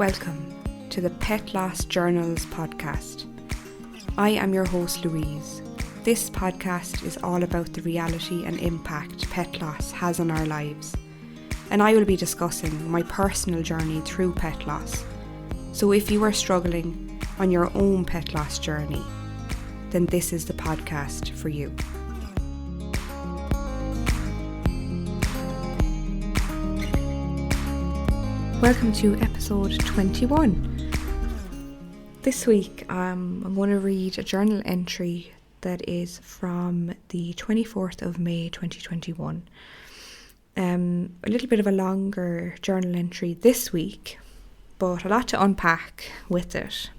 Welcome to the Pet Loss Journals podcast. I am your host Louise. This podcast is all about the reality and impact pet loss has on our lives, and I will be discussing my personal journey through pet loss. So if you are struggling on your own pet loss journey, then this is the podcast for you. Welcome to episode 21. This week I'm going to read a journal entry that is from the 24th of May 2021. A little bit of a longer journal entry this week, but a lot to unpack with it.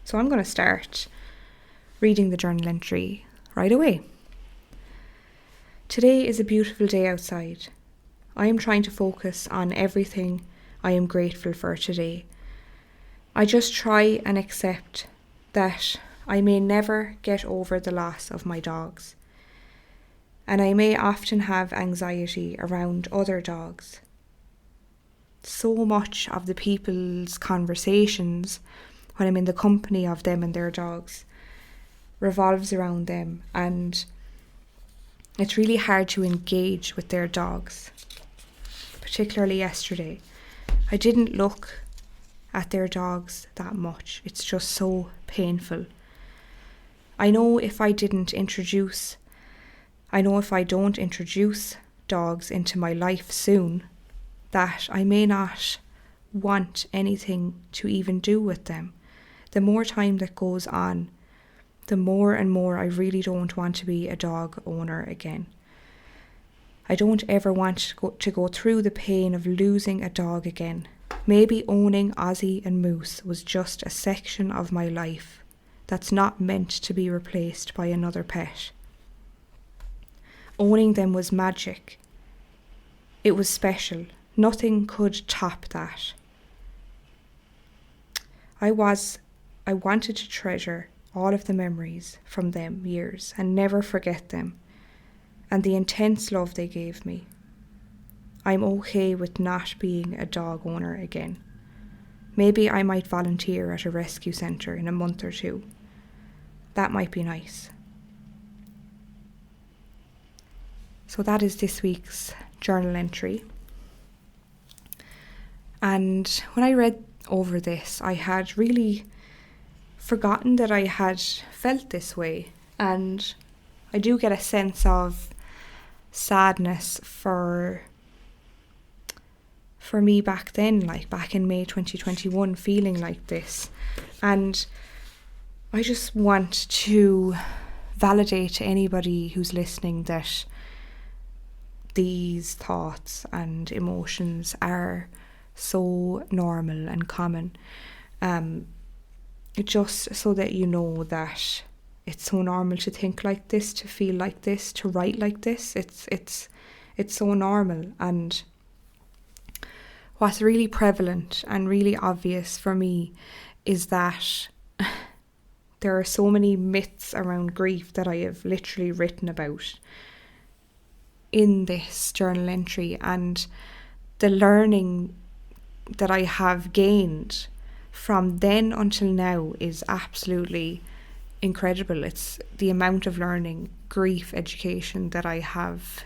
So I'm going to start reading the journal entry right away. Today is a beautiful day outside. I am trying to focus on everything I am grateful for today. I just try and accept that I may never get over the loss of my dogs, and I may often have anxiety around other dogs. So much of the people's conversations when I'm in the company of them and their dogs revolves around them, and it's really hard to engage with their dogs, particularly yesterday. I didn't look at their dogs that much. It's just so painful. I know if I don't introduce dogs into my life soon, that I may not want anything to even do with them. The more time that goes on, the more and more I really don't want to be a dog owner again. I don't ever want to go through the pain of losing a dog again. Maybe owning Ozzy and Moose was just a section of my life that's not meant to be replaced by another pet. Owning them was magic. It was special. Nothing could top that. I wanted to treasure all of the memories from them years and never forget them, and the intense love they gave me. I'm okay with not being a dog owner again. Maybe I might volunteer at a rescue centre in a month or two. That might be nice. So that is this week's journal entry. And when I read over this, I had really forgotten that I had felt this way. And I do get a sense of sadness for me back then, like back in May 2021, feeling like this. And I just want to validate to anybody who's listening that these thoughts and emotions are so normal and common. Just so that you know that it's so normal to think like this, to feel like this, to write like this. It's so normal. And what's really prevalent and really obvious for me is that there are so many myths around grief that I have literally written about in this journal entry, and the learning that I have gained from then until now is absolutely incredible. It's the amount of learning, grief education that I have,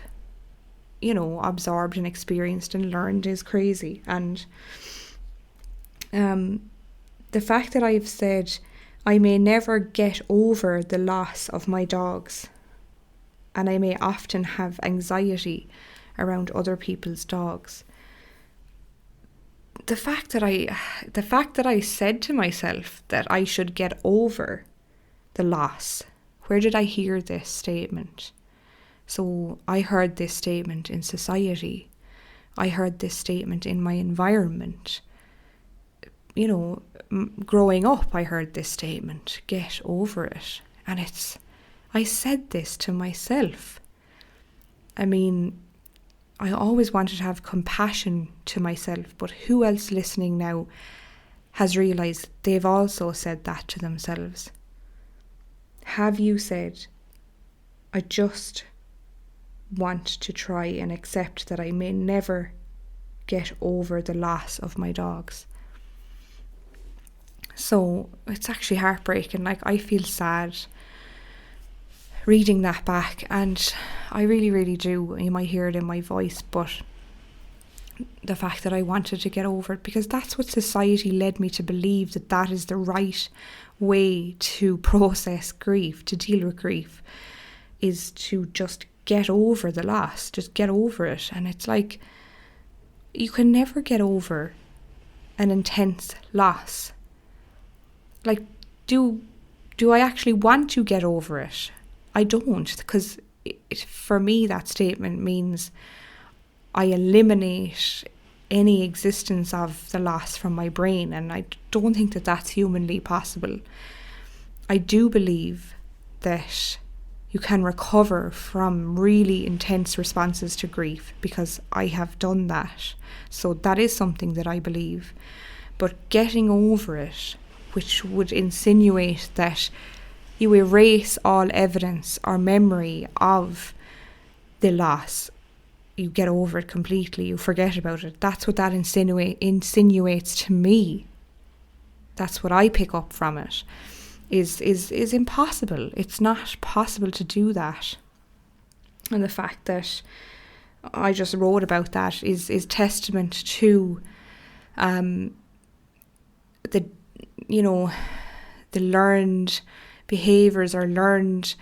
absorbed and experienced and learned is crazy. And the fact that I've said I may never get over the loss of my dogs, and I may often have anxiety around other people's dogs. The fact that I said to myself that I should get over the loss, where did I hear this statement? So I heard this statement in society. I heard this statement in my environment. Growing up, I heard this statement, get over it. And I said this to myself. I mean, I always wanted to have compassion to myself, but who else listening now has realised they've also said that to themselves? Have you said, I just want to try and accept that I may never get over the loss of my dogs? So it's actually heartbreaking. Like, I feel sad reading that back, and I really, really do. You might hear it in my voice, but the fact that I wanted to get over it, because that's what society led me to believe, that that is the right way to process grief, to deal with grief, is to just get over the loss, just get over it. And it's like, you can never get over an intense loss. Like, do I actually want to get over it? I don't, because for me that statement means I eliminate any existence of the loss from my brain, and I don't think that that's humanly possible. I do believe that you can recover from really intense responses to grief, because I have done that. So that is something that I believe. But getting over it, which would insinuate that you erase all evidence or memory of the loss, you get over it completely, you forget about it. That's what that insinuates to me. That's what I pick up from it. Is impossible. It's not possible to do that. And the fact that I just wrote about that is testament to the learned behaviours or learned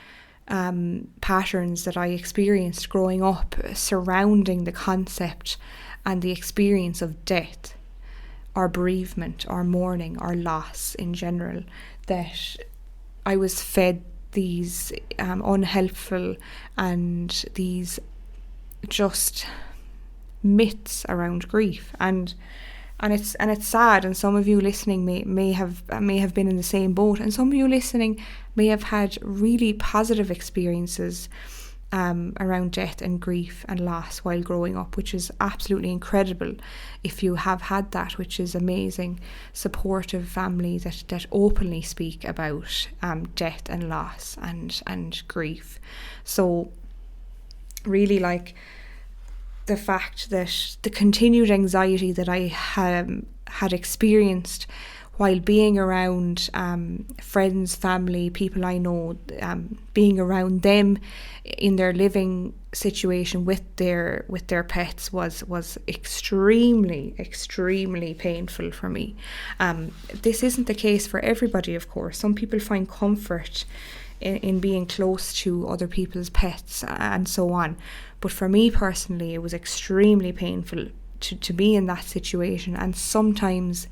patterns that I experienced growing up surrounding the concept and the experience of death or bereavement or mourning or loss in general, that I was fed these unhelpful and these just myths around grief, and it's sad. And some of you listening may have been in the same boat, and some of you listening may have had really positive experiences around death and grief and loss while growing up, which is absolutely incredible if you have had that, which is amazing. Supportive family that openly speak about death and loss and grief. So really, like, the fact that the continued anxiety that I had experienced while being around friends, family, people I know, being around them in their living situation with their pets was extremely, extremely painful for me. This isn't the case for everybody, of course. Some people find comfort in being close to other people's pets and so on. But for me personally, it was extremely painful to be in that situation, and sometimes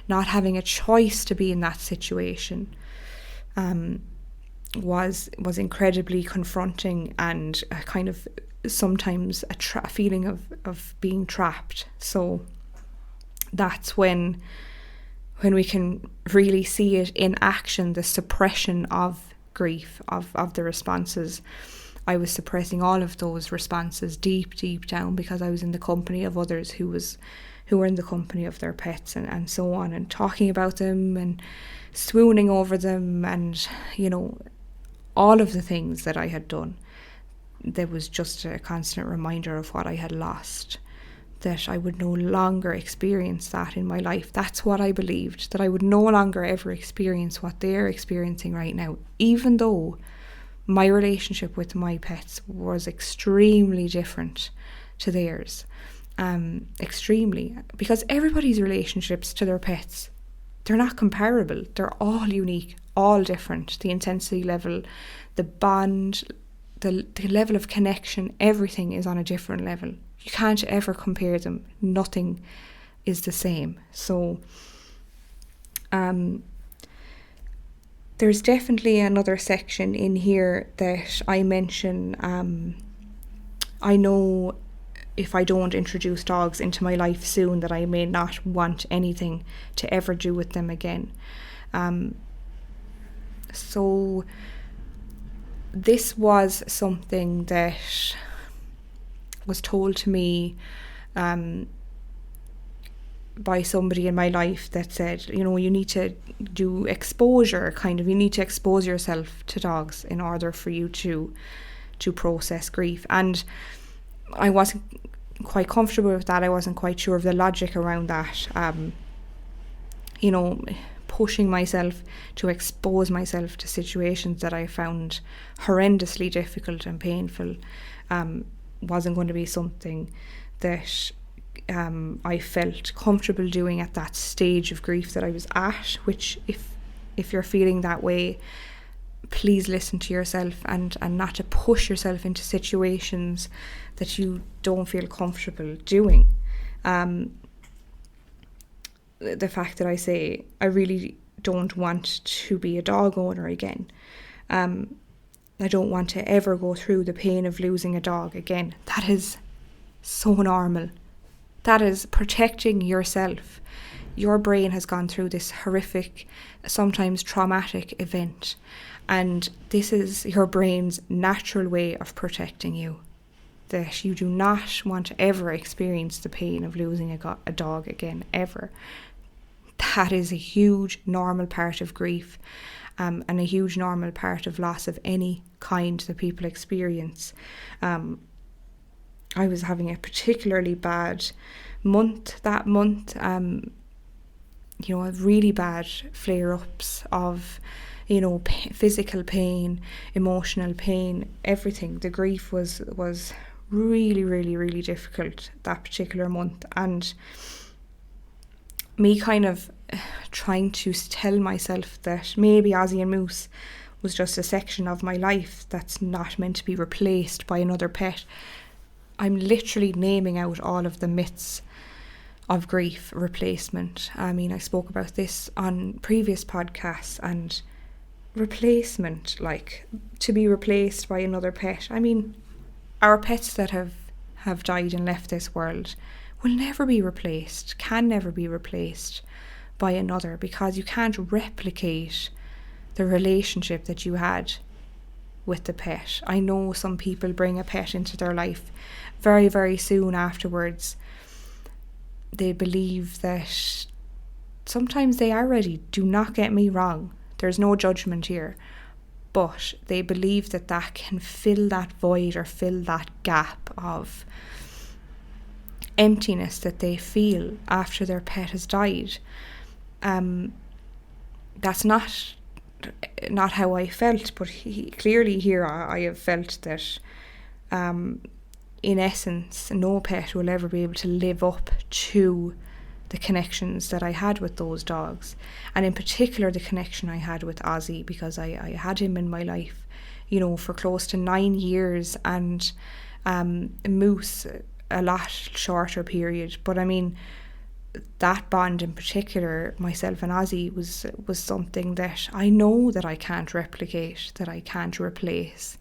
not having a choice to be in that situation was incredibly confronting, and a kind of sometimes a feeling of being trapped. So that's when we can really see it in action, the suppression of grief, of the responses. I was suppressing all of those responses deep down, because I was in the company of others who were in the company of their pets and so on, and talking about them and swooning over them, and all of the things that I had done. There was just a constant reminder of what I had lost, that I would no longer experience that in my life. That's what I believed, that I would no longer ever experience what they're experiencing right now, even though my relationship with my pets was extremely different to theirs. Extremely, because everybody's relationships to their pets, they're not comparable. They're all unique, all different. The intensity level, the bond, the level of connection, everything is on a different level. You can't ever compare them. Nothing is the same. So there's definitely another section in here that I mention. I know if I don't introduce dogs into my life soon, that I may not want anything to ever do with them again. So this was something that was told to me by somebody in my life that said, you need to do exposure, you need to expose yourself to dogs in order for you to process grief. And I wasn't quite comfortable with that. I wasn't quite sure of the logic around that. pushing myself to expose myself to situations that I found horrendously difficult and painful wasn't going to be something that I felt comfortable doing at that stage of grief that I was at, which if you're feeling that way, please listen to yourself and not to push yourself into situations that you don't feel comfortable doing. The fact that I say I really don't want to be a dog owner again. I don't want to ever go through the pain of losing a dog again. That is so normal. That is protecting yourself. Your brain has gone through this horrific, sometimes traumatic event, and this is your brain's natural way of protecting you. That you do not want to ever experience the pain of losing a dog again, ever. That is a huge normal part of grief, and a huge normal part of loss of any kind that people experience. I was having a particularly bad month that month, really bad flare-ups of, physical pain, emotional pain, everything. The grief was really, really, really difficult that particular month, and me kind of trying to tell myself that maybe Ozzy and Moose was just a section of my life that's not meant to be replaced by another pet. I'm literally naming out all of the myths of grief replacement. I mean, I spoke about this on previous podcasts, and replacement, like to be replaced by another pet. I mean, our pets that have died and left this world will never be replaced, can never be replaced by another, because you can't replicate the relationship that you had with the pet. I know some people bring a pet into their life very, very soon afterwards. They believe that sometimes they are ready. Do not get me wrong. There's no judgment here. But they believe that can fill that void or fill that gap of emptiness that they feel after their pet has died. That's not how I felt, but clearly here I have felt that in essence no pet will ever be able to live up to the connections that I had with those dogs, and in particular the connection I had with Ozzy, because I had him in my life, for close to 9 years, and Moose a lot shorter period. But I mean, that bond in particular, myself and Ozzy, was something that I know that I can't replicate, that I can't replace.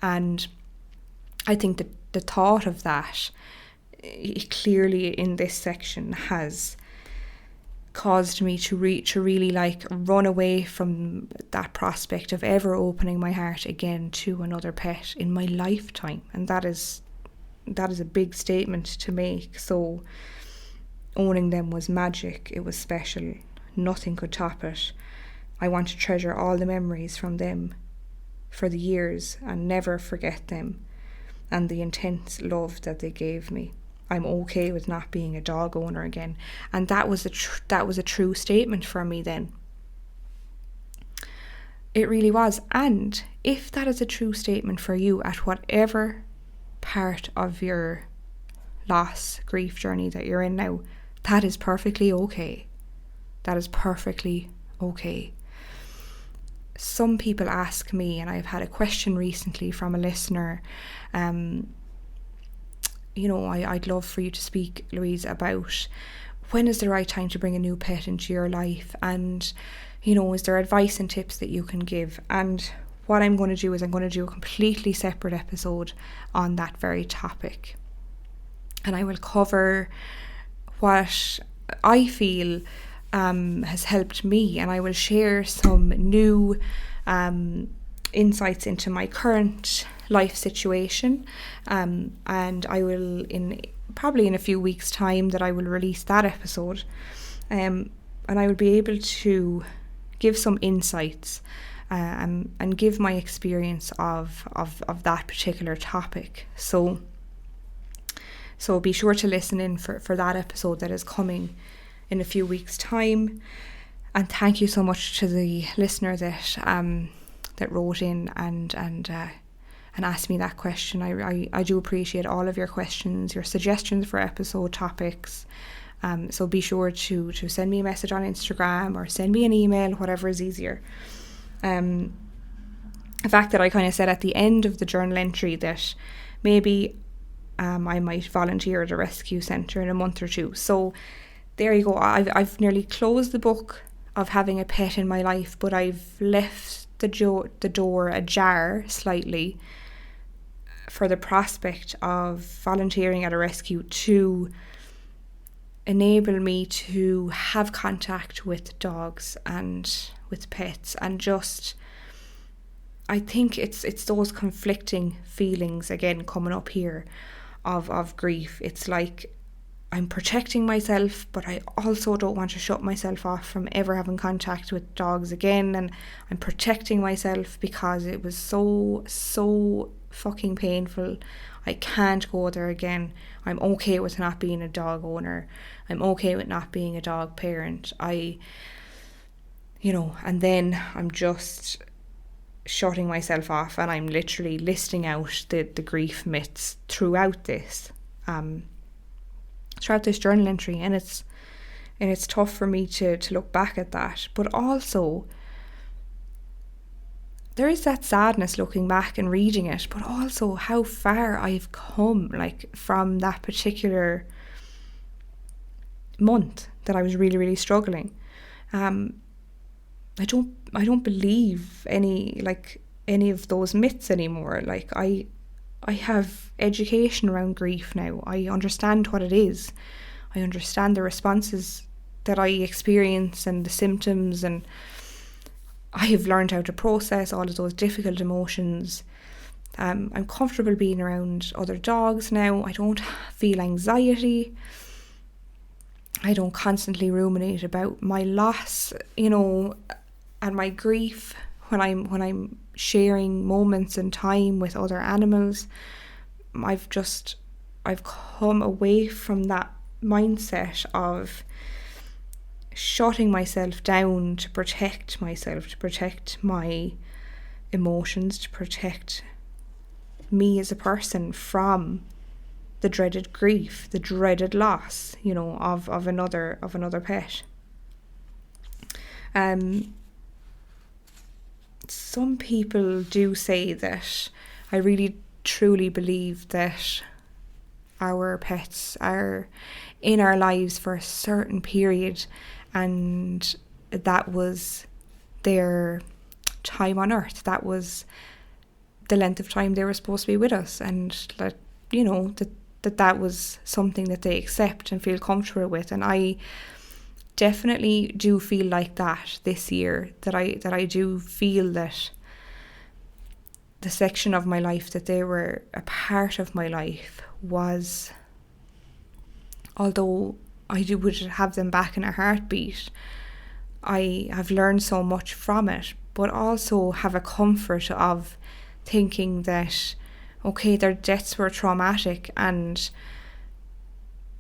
And I think that the thought of that clearly in this section has caused me to really run away from that prospect of ever opening my heart again to another pet in my lifetime. And that is a big statement to make. So owning them was magic. It was special. Nothing could top it. I want to treasure all the memories from them for the years and never forget them and the intense love that they gave me. I'm okay with not being a dog owner again. And that was a true statement for me then. It really was. And if that is a true statement for you at whatever part of your loss, grief journey that you're in now, that is perfectly okay. That is perfectly okay. Some people ask me, and I've had a question recently from a listener, I'd love for you to speak, Louise, about when is the right time to bring a new pet into your life, and is there advice and tips that you can give? And what I'm going to do is I'm going to do a completely separate episode on that very topic, and I will cover what I feel has helped me, and I will share some new insights into my current life situation, and I will probably in a few weeks' time that I will release that episode, and I will be able to give some insights and give my experience of that particular topic. So be sure to listen in for that episode that is coming in a few weeks' time. And thank you so much to the listener that wrote in and asked me that question. I do appreciate all of your questions, your suggestions for episode topics. So be sure to send me a message on Instagram or send me an email, whatever is easier. The fact that I kind of said at the end of the journal entry that maybe I might volunteer at a rescue centre in a month or two. So there you go. I've nearly closed the book of having a pet in my life, but I've left the door ajar slightly for the prospect of volunteering at a rescue to enable me to have contact with dogs and with pets, and just I think it's those conflicting feelings again coming up here of grief. It's like I'm protecting myself, but I also don't want to shut myself off from ever having contact with dogs again, and I'm protecting myself because it was so fucking painful. I can't go there again. I'm okay with not being a dog owner. I'm okay with not being a dog parent. And then I'm just shutting myself off, and I'm literally listing out the grief myths throughout this journal entry, and it's tough for me to look back at that, but also there is that sadness looking back and reading it, but also how far I've come, like from that particular month that I was really, really struggling. I don't believe any of those myths anymore. Like I have education around grief now. I understand what it is. I understand the responses that I experience and the symptoms, and I have learned how to process all of those difficult emotions. I'm comfortable being around other dogs now. I don't feel anxiety. I don't constantly ruminate about my loss, and my grief when I'm sharing moments and time with other animals. I've come away from that mindset of shutting myself down to protect myself, to protect my emotions, to protect me as a person from the dreaded grief, the dreaded loss, of another pet. Some people do say that I really truly believe that our pets are in our lives for a certain period, and that was their time on earth. That was the length of time they were supposed to be with us, and that was something that they accept and feel comfortable with. And I definitely do feel like that this year, that I do feel that the section of my life that they were a part of my life was, although I would have them back in a heartbeat, I have learned so much from it, but also have a comfort of thinking that, okay, their deaths were traumatic, and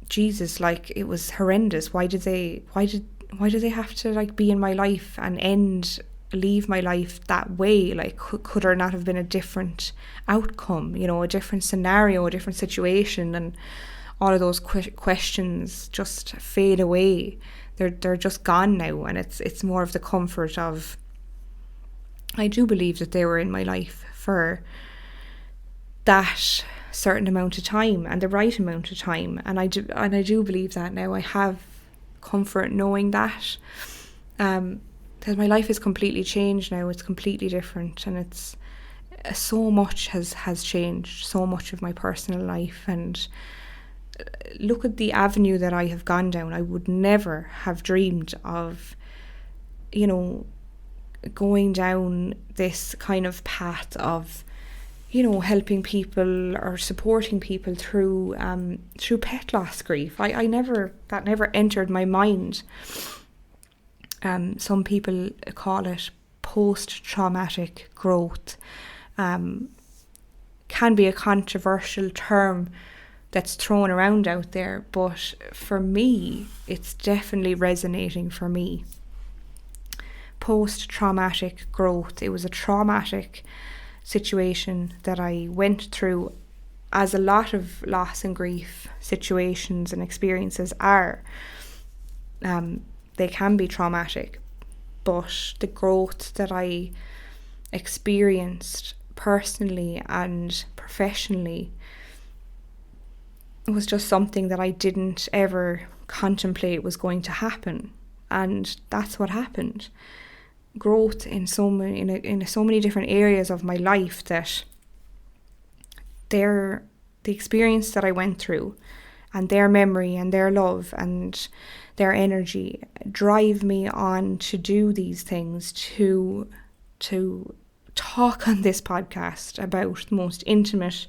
Jesus, like, it was horrendous. Why did they have to be in my life and leave my life that way? Like, could there not have been a different outcome, a different scenario, a different situation? And all of those questions just fade away. They're just gone now, and it's more of the comfort of, I do believe that they were in my life for that certain amount of time and the right amount of time, and I do believe that now. I have comfort knowing that, because my life is completely changed now. It's completely different, and it's so much has changed, so much of my personal life. And look at the avenue that I have gone down. I would never have dreamed of going down this kind of path of helping people or supporting people through pet loss grief. That never entered my mind. Some people call it post-traumatic growth. Can be a controversial term that's thrown around out there, but for me, it's definitely resonating for me. post-traumatic growth. It was a traumatic situation that I went through, as a lot of loss and grief situations and experiences are. They can be traumatic, but the growth that I experienced personally and professionally was just something that I didn't ever contemplate was going to happen, and that's what happened. Growth in so many different areas of my life, that the experience that I went through and their memory and their love and their energy drive me on to do these things, to talk on this podcast about the most intimate,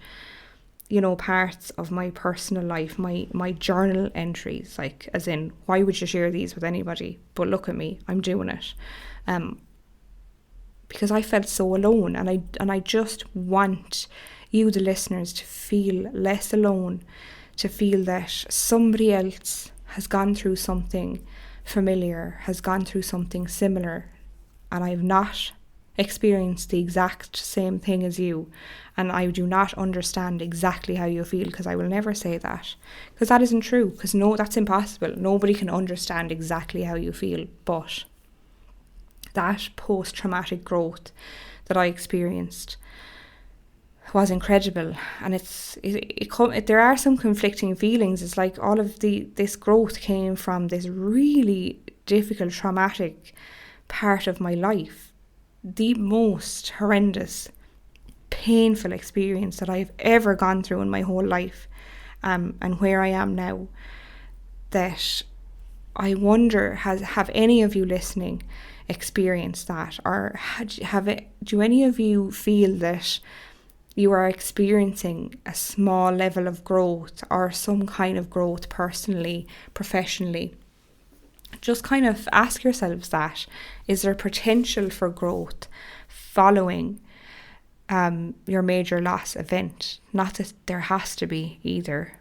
parts of my personal life, my journal entries, like, as in, why would you share these with anybody? But look at me, I'm doing it. Because I felt so alone, and I just want you, the listeners, to feel less alone, to feel that somebody else has gone through something familiar, has gone through something similar, and I've not experienced the exact same thing as you, and I do not understand exactly how you feel, because I will never say that, because that isn't true, because that's impossible. Nobody can understand exactly how you feel, but that post-traumatic growth that I experienced was incredible, and there are some conflicting feelings. It's like all of this growth came from this really difficult, traumatic part of my life, the most horrendous, painful experience that I've ever gone through in my whole life, and where I am now. That I wonder, have any of you listening experienced that, or do any of you feel that you are experiencing a small level of growth, or some kind of growth personally, professionally? Just kind of ask yourselves that. Is there potential for growth following your major loss event? Not that there has to be either.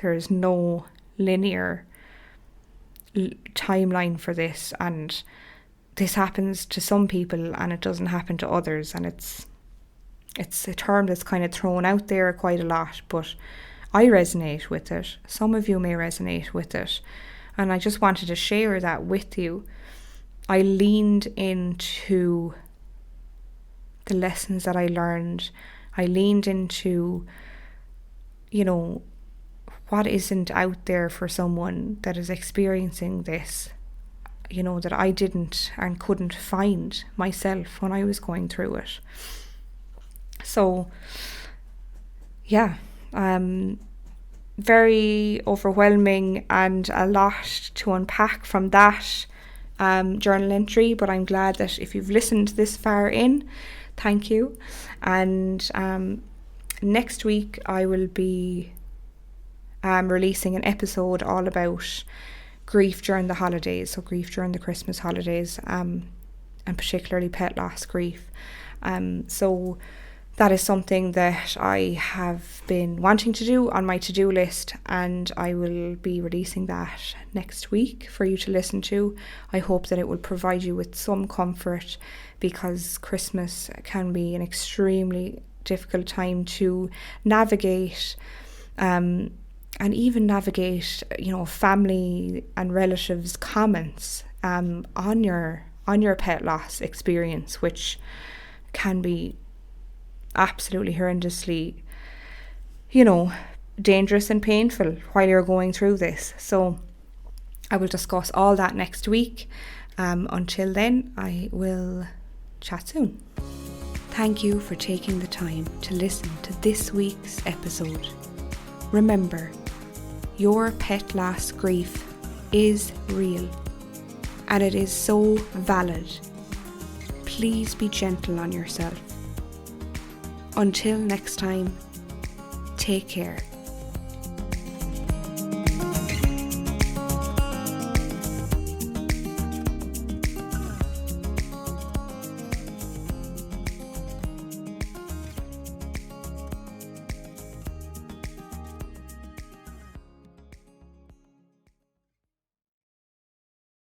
There is no linear timeline for this, and this happens to some people and it doesn't happen to others, and it's a term that's kind of thrown out there quite a lot, but I resonate with it. Some of you may resonate with it, and I just wanted to share that with you. I leaned into the lessons that I learned. I leaned into, what isn't out there for someone that is experiencing this, that I didn't and couldn't find myself when I was going through it. So, yeah, very overwhelming and a lot to unpack from that journal entry, but I'm glad that if you've listened this far in, thank you. And next week I will be releasing an episode all about grief during the holidays, so grief during the Christmas holidays, and particularly pet loss grief. So that is something that I have been wanting to do on my to-do list, and I will be releasing that next week for you to listen to. I hope that it will provide you with some comfort, because Christmas can be an extremely difficult time to navigate, and even navigate, family and relatives' comments on your pet loss experience, which can be absolutely horrendously, dangerous and painful while you're going through this. So I will discuss all that next week. Until then, I will chat soon. Thank you for taking the time to listen to this week's episode. Remember, your pet loss grief is real, and it is so valid. Please be gentle on yourself. Until next time, take care.